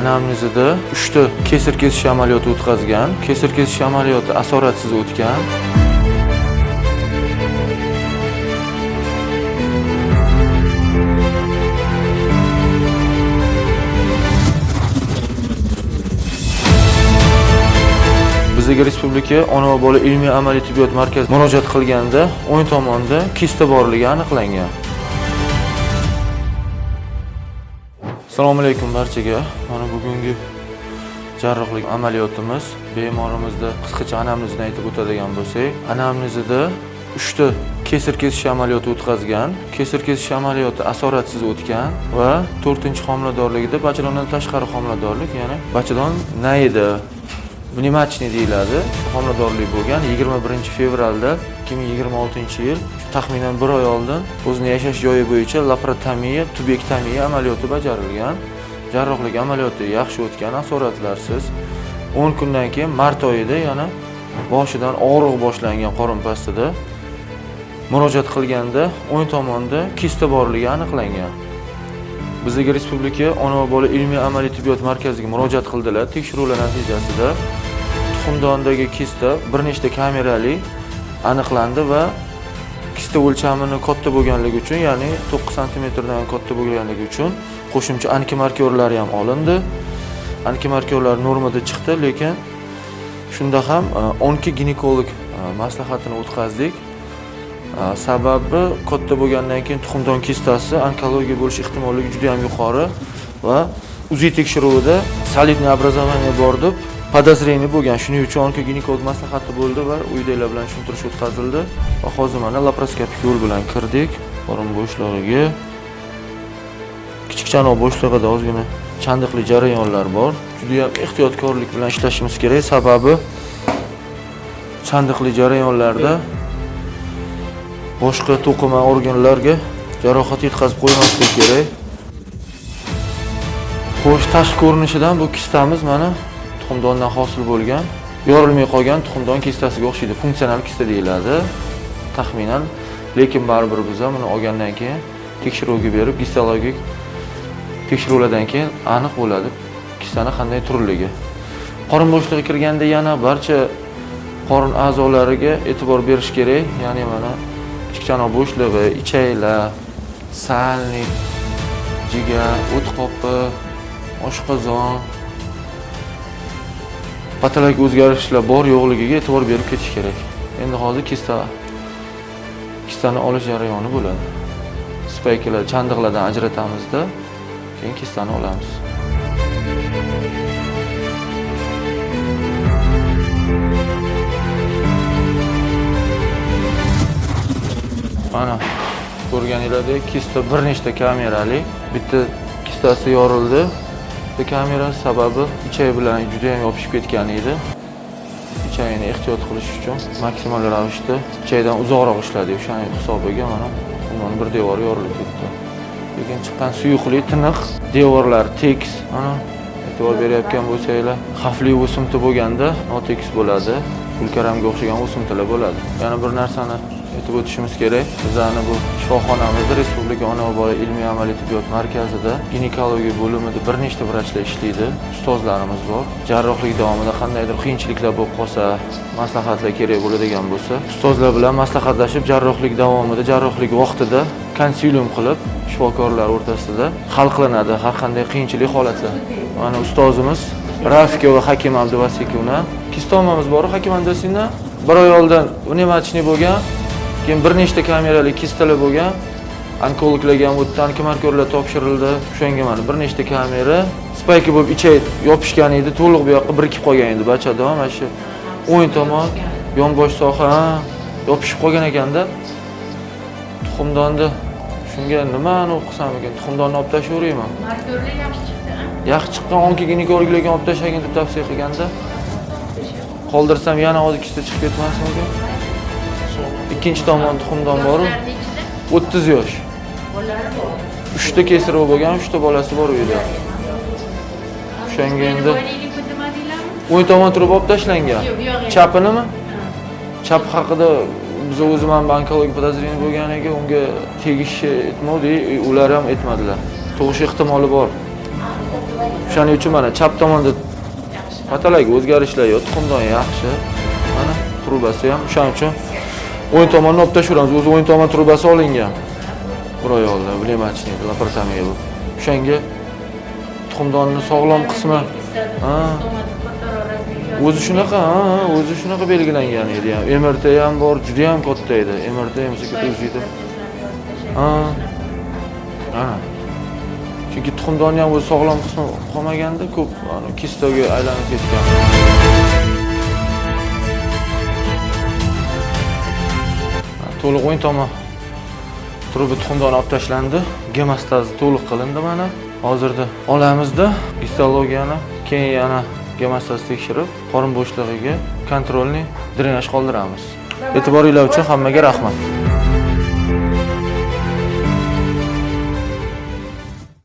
Anamnezida 3 ta kesir kesish amaliyoti o'tkazgan. Kesir kesish amaliyoti asoratsiz o'tgan. Bizga Respublika ona va bola ilmiy amaliy tibbiyot markazi murojaat qilganda o'ng tomonda kista borligi aniqlangan. Assalomu alaykum barchaga. Mana bugungi jarrohlik amaliyotimiz bemorimizda qisqacha anamnezni aytib o'tadigan bo'lsak, anamnezida 3 ta kesir kesish amaliyoti o'tkazgan. Kesir kesish amaliyoti asoratsiz o'tgan va 4-homiladorligida bachadondan tashqari homiladorlik, ya'ni bachadon nayida pnevmatchniy deyiladi. Homiladorlik bo'lgan 21-fevralda 2026-yil, taxminan 1 oy oldin o'zini yashash joyi bo'yicha laparotomiya, tubektomiya amaliyoti bajarilgan. Jarrohlik amaliyoti yaxshi o'tgan, asoratlarsiz. 10 kundan keyin mart oyida yana boshidan og'riq boshlangan qorin pastida murojaat qilganda o'ng tomonda kista borligi aniqlangan. Bizga Respublika ona va bola ilmiy amaliy tibbiyot markaziga murojaat qildilar. Tekshiruvlar natijasida tuxumdondagi kista bir nechta kamerali aniqlandi va kista o'lchamini katta bo'lganligi uchun, ya'ni 9 sm dan katta bo'lganligi uchun qo'shimcha antimarkyorlar ham olindi. Antimarkyorlar normada chiqdi, lekin shunda ham onkoginekolog maslahatini o'tkazdik. Sababi katta bo'lgandan keyin tuxumdon kistasi onkologiya bo'lish ehtimolligi juda ham yuqori va UZI tekshiruvida solidniy образование bor deb podozreniya bo'lgan. Shuning uchun onkoginekolog maslahati bo'ldi va uydagilar bilan tushuntirish o'tkazildi. Va hozir mana laparoskopik yo'l bilan kirdik. Qorin bo'shlig'iga kichik chanoq bo'shlig'ida ozgina chandiqli jarayonlar bor. Juda ham ehtiyotkorlik bilan ishlashimiz kerak, sababi chandiqli jarayonlarda boshqa to'qima organlarga jarohat yetkazib qo'ymaslik kerak. Xo'sh, tashqi ko'rinishidan bu kistamiz mana tuxumdondan hosil bo'lgan, yorilmay qolgan tuxumdon kistasiga o'xshaydi. Funksional kista deyiladi taxminan, lekin baribir biz ham buni olgandan keyin tekshiruvga berib, histologik tekshiruvlardan keyin aniq bo'ladi kistani qanday turligi. Qorin bo'shlig'iga kirganda yana barcha qorin a'zolariga e'tibor berish kerak. Ya'ni mana kichik chanoq bo'shlig'i, ichaklar, salnik, jigar, o't qopi, oshqozon, patologik o'zgarishlar bor yo'qligiga e'tibor berib ketish kerak. Endi hozir kistani olish jarayoni bo'ladi. Spaykalar, chandiqlardan ajratamizda, keyin kistani olamiz. Mana ko'rganingizdek, kista bir nechta kamerali, bitta kistasi yorildi. Bitta kamera sababi ichak bilan juda ham yopishib ketgan edi. Ichakni ehtiyot qilish uchun maksimal ravishda ichakdan uzoqroq ishladik. O'shaning hisobiga mana undan bir devor yorilib ketdi. Lekin chiqqan suyuqlik tiniq, devorlar tekis. Mana e'tibor berayotgan bo'lsanglar, xavfli o'simta bo'lganda notekis bo'ladi. Pulkaramga o'xshagan o'simtalar bo'ladi. Yana bir narsani aytib o'tishimiz kerak. Bizning bu shifoxonamizda Respublika ona va bola ilmiy amaliy tibbiyot markazida ginekologiya bo'limida bir nechta vrachlar ishlaydi. Ustozlarimiz bor. Jarrohlik davomida qandaydir qiyinchiliklar bo'lib qolsa, maslahatlar kerak bo'ladigan bo'lsa, ustozlar bilan maslahatlashib, jarrohlik davomida, jarrohlik vaqtida konsilium qilib, shifokorlar o'rtasida hal qilinadi har qanday qiyinchilik holatlar. Mana ustozimiz Rafika va Hakim Abduvasikovna kistomamiz bor. Hakim Abduvasikovna 1 oy oldin pnevmatchniy bo'lgan. Keyin bir nechta kamerali kistalar bo'lgan. Onkologlarga ham o'tdi, antimarkyorlar topshirildi. O'shanga mana bir nechta kamera spayka bo'lib ichak yopishgan edi, to'liq bu yoqqa birikib qolgan edi bachadon. Mana shu o'ng tomon, yonbosh soha yopishib qolgan ekanda. Tuxumdonni shunga nimani o'qisam ekan, tuxumdonni olib tashaverayman. Markyorlar yaxshi chiqdi. Yaxshi chiqqan onkoginekologlarga olib tashlagan deb tavsiya qilganda. Qoldirsam yana hozir kista chiqib ketmasmikan? Ikkinchi tomon tuxumdon bor-ku. 30 yosh. Bolalari bor. 3 ta kesiri bo'lgan, 3 ta bolasi bor uyda. O'shanga endi o'ng tomon turib olib tashlangan. Chapinimi? Chap haqida biz o'zim ham onkologik podozreniya bo'lganiga unga tegishi aytmadi, ular ham aytmadilar. Tug'ish ehtimoli bor. O'shaning uchun mana chap tomonda Yaxshi. patalaga o'zgarishlar yo'q, tuxumdon yaxshi. Mana trubasi ham o'shaning uchun o'yin tomonni olib tashlaymiz. O'zi o'yin tomon trubasi olingan. Bir oy oldin, vlimachniy, laparosamiya bu. O'shanga tuxumdonning sog'lom qismi o'zi shunaqa, o'zi shunaqa belgilangan edi ham. MRT ham bor, juda ham katta edi. MRT ham o'zida. Ha. Chunki tuxumdonni ham o'zi sog'lom qismi qolmaganda ko'p kistoga aylanib ketgan. To'liq o'yin tomon truba tuxumdoni olib tashlandi. Gemostazi to'liq qilindi mana. Hozirda olamizda histologiyani, keyin yana gemostaz tekshirib, qorin bo'shlig'iga kontrolni drenaj qoldiramiz. E'tiboringlar uchun hammaga rahmat.